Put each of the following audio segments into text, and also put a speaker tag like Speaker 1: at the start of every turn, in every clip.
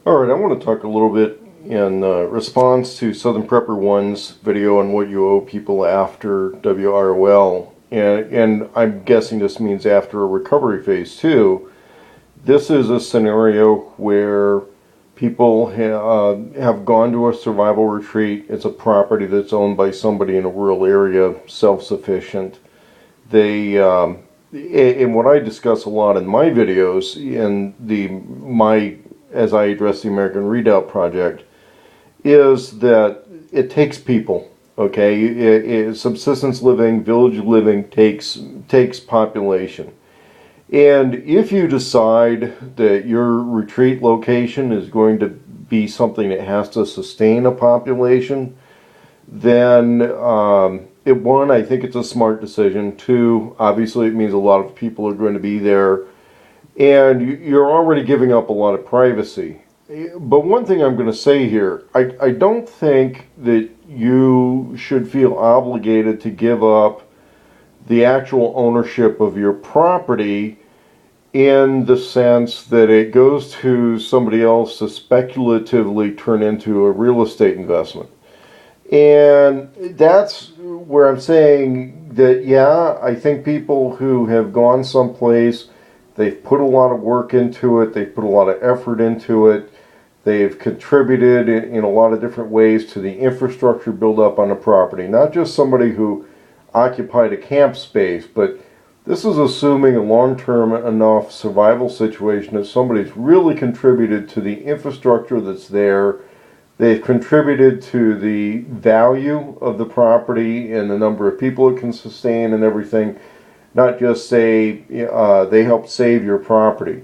Speaker 1: All right, I want to talk a little bit in response to Southern Prepper One's video on what you owe people after WROL, and I'm guessing this means after a recovery phase too. This is a scenario where people have gone to a survival retreat. It's a property that's owned by somebody in a rural area, self-sufficient. They and what I discuss a lot in my videos in the my as I address the American Redoubt Project is that it takes people. Okay, subsistence living, village living takes population. And if you decide that your retreat location is going to be something that has to sustain a population, then one, I think it's a smart decision. Two, obviously it means a lot of people are going to be there, and you're already giving up a lot of privacy. But one thing I'm going to say here, I don't think that you should feel obligated to give up the actual ownership of your property in the sense that it goes to somebody else to speculatively turn into a real estate investment. And that's where I'm saying that, yeah, I think people who have gone someplace, they've put a lot of work into it, they've put a lot of effort into it, they've contributed in a lot of different ways to the infrastructure build up on the property. Not just somebody who occupied a camp space, but this is assuming a long-term enough survival situation that somebody's really contributed to the infrastructure that's there. They've contributed to the value of the property and the number of people it can sustain and everything. Not just say they helped save your property.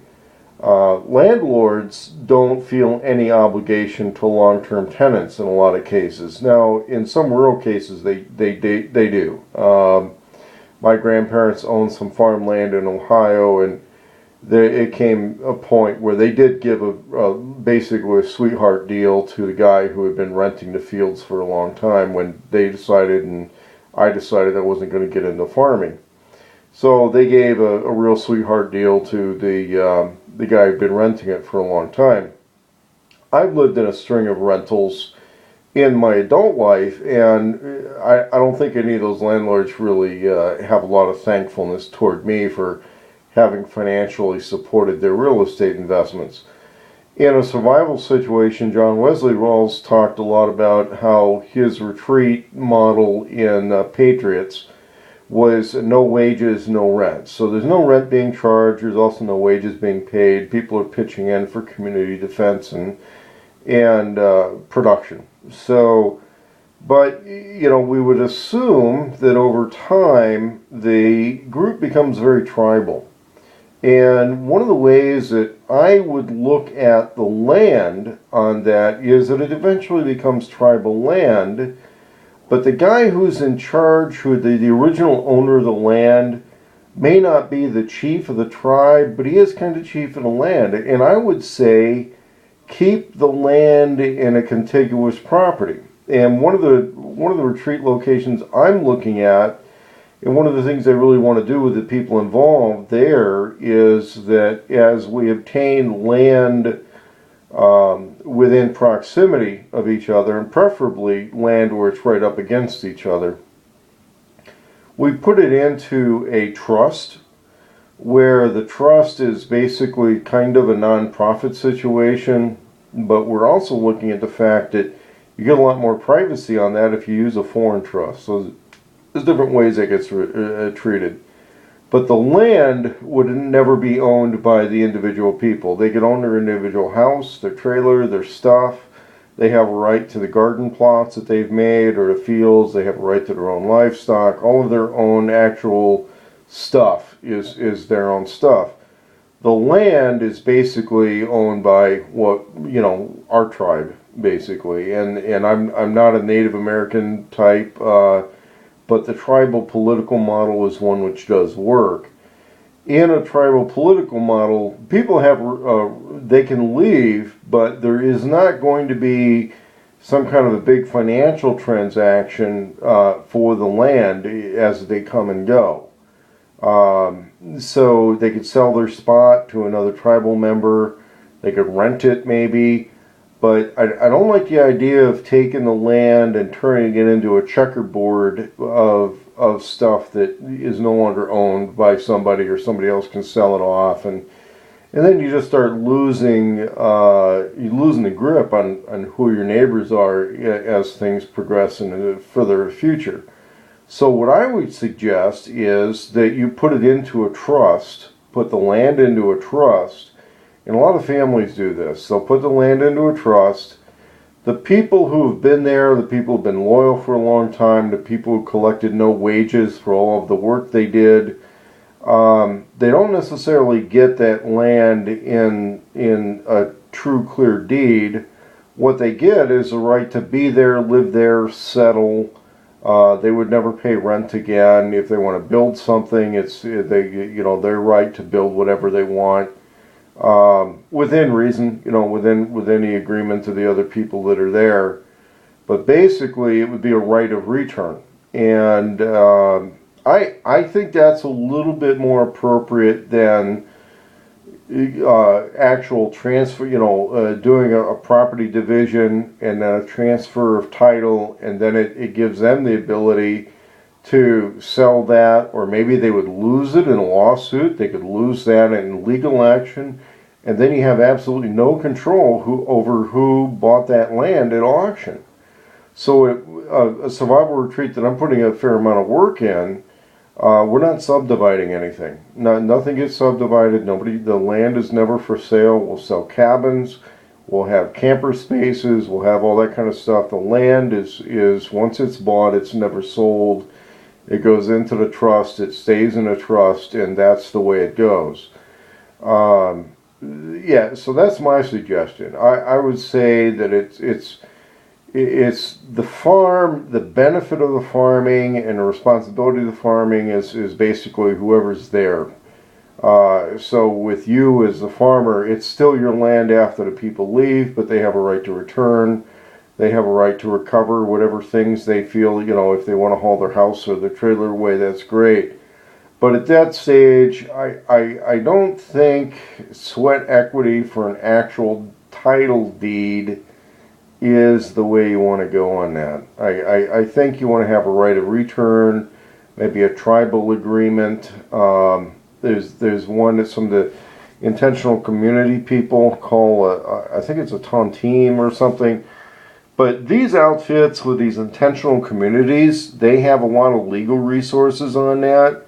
Speaker 1: Landlords don't feel any obligation to long-term tenants in a lot of cases. Now, in some rural cases, they do. My grandparents owned some farmland in Ohio, and it came a point where they did give basically a sweetheart deal to the guy who had been renting the fields for a long time when they decided and I decided I wasn't going to get into farming. So they gave a real sweetheart deal to the guy who'd been renting it for a long time. I've lived in a string of rentals in my adult life, and I don't think any of those landlords really have a lot of thankfulness toward me for having financially supported their real estate investments. In a survival situation, John Wesley Rawls talked a lot about how his retreat model in Patriots was no wages, no rent. So there's no rent being charged, there's also no wages being paid. People are pitching in for community defense and production. So, but we would assume that over time the group becomes very tribal. And one of the ways that I would look at the land on that is that it eventually becomes tribal land, but the guy who's in charge, the original owner of the land, may not be the chief of the tribe, but he is kind of chief of the land. And I would say keep the land in a contiguous property. And one of the retreat locations I'm looking at, and one of the things I really want to do with the people involved there, is that as we obtain land within proximity of each other, and preferably land where it's right up against each other, we put it into a trust where the trust is basically kind of a non-profit situation, but we're also looking at the fact that you get a lot more privacy on that if you use a foreign trust. So there's different ways that gets treated. But the land would never be owned by the individual people. They could own their individual house, their trailer, their stuff. They have a right to the garden plots that they've made or the fields. They have a right to their own livestock. All of their own actual stuff is their own stuff. The land is basically owned by our tribe, basically. And I'm not a Native American type, but the tribal political model is one which does work. In a tribal political model, people they can leave, but there is not going to be some kind of a big financial transaction for the land as they come and go. So they could sell their spot to another tribal member. They could rent it maybe. But I don't like the idea of taking the land and turning it into a checkerboard of stuff that is no longer owned by somebody, or somebody else can sell it off, and then you just start losing the grip on who your neighbors are as things progress into the further future. So what I would suggest is that you put it into a trust, put the land into a trust, and a lot of families do this. They'll put the land into a trust. The people who have been there, the people who have been loyal for a long time, the people who collected no wages for all of the work they did, they don't necessarily get that land in a true clear deed. What they get is a right to be there, live there, settle. They would never pay rent again. If they want to build something, it's their right to build whatever they want, within reason, within the agreement of the other people that are there. But basically, it would be a right of return, and I think that's a little bit more appropriate than actual transfer, doing a property division and then a transfer of title, and then it gives them the ability to sell that, or maybe they would lose it in a lawsuit. They could lose that in legal action, and then you have absolutely no control over who bought that land at auction. So a survival retreat that I'm putting a fair amount of work in, we're not subdividing anything. Nothing gets subdivided. The land is never for sale. We'll sell cabins. We'll have camper spaces. We'll have all that kind of stuff. The land is once it's bought, it's never sold. It goes into the trust. It stays in a trust, and that's the way it goes. Yeah, so that's my suggestion. I would say that it's the farm, the benefit of the farming and the responsibility of the farming is basically whoever's there. So with you as the farmer, it's still your land after the people leave, but they have a right to return. They have a right to recover whatever things they feel, if they want to haul their house or their trailer away, that's great. But at that stage, I don't think sweat equity for an actual title deed is the way you want to go on that. I think you want to have a right of return, maybe a tribal agreement. There's one that some of the intentional community people call, I think it's a tontine or something. But these outfits with these intentional communities, they have a lot of legal resources on that.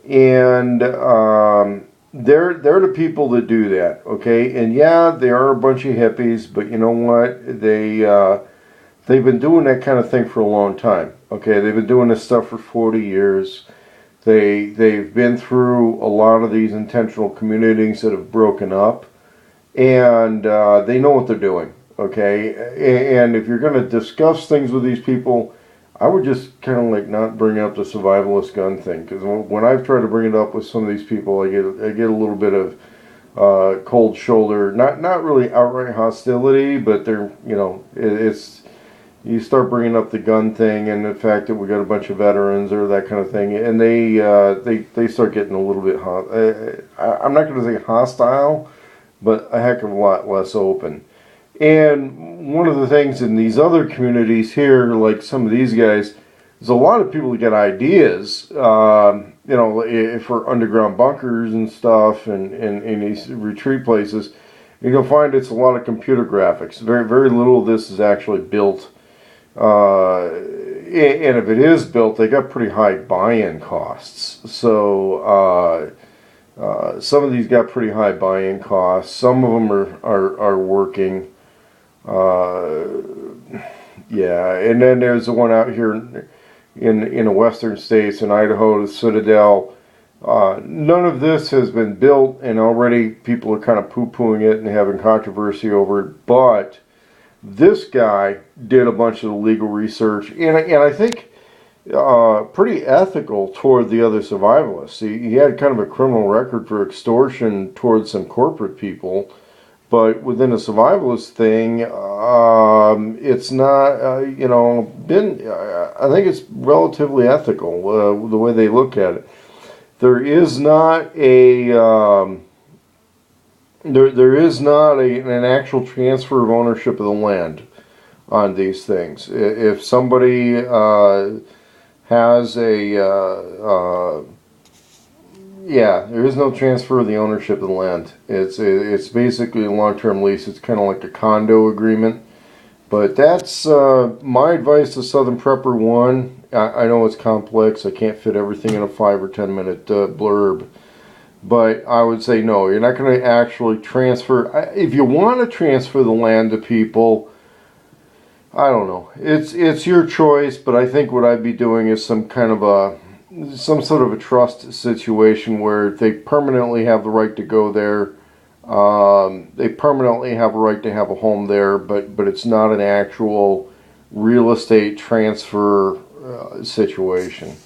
Speaker 1: And they're the people that do that, okay? And yeah, they are a bunch of hippies, but you know what? They've been doing that kind of thing for a long time, okay? They've been doing this stuff for 40 years. They've been through a lot of these intentional communities that have broken up, and they know what they're doing, okay? And if you're going to discuss things with these people, I would just kind of like not bring up the survivalist gun thing, because when I've tried to bring it up with some of these people, I get a little bit of cold shoulder. Not really outright hostility, but they're it's you start bringing up the gun thing and the fact that we got a bunch of veterans or that kind of thing, and they start getting a little bit I'm not going to say hostile, but a heck of a lot less open. And one of the things in these other communities here, like some of these guys, there's a lot of people that get ideas, for underground bunkers and stuff, and in these retreat places. You'll find it's a lot of computer graphics. Very, very little of this is actually built. And if it is built, they got pretty high buy-in costs. So some of these got pretty high buy-in costs. Some of them are working. Yeah, and then there's the one out here in the western states, in Idaho, the Citadel. None of this has been built, and already people are kind of poo-pooing it and having controversy over it. But this guy did a bunch of the legal research, and I think pretty ethical toward the other survivalists. He had kind of a criminal record for extortion towards some corporate people. But within a survivalist thing, it's not, I think it's relatively ethical, the way they look at it. There is not a there is not an actual transfer of ownership of the land on these things. If somebody has yeah, there is no transfer of the ownership of the land. It's basically a long-term lease. It's kind of like a condo agreement. But that's my advice to Southern Prepper 1. I know it's complex. I can't fit everything in a 5 or 10 minute blurb. But I would say no, you're not going to actually transfer. If you want to transfer the land to people, I don't know. It's your choice, but I think what I'd be doing is some sort of a trust situation where they permanently have the right to go there. They permanently have a right to have a home there, but it's not an actual real estate transfer situation.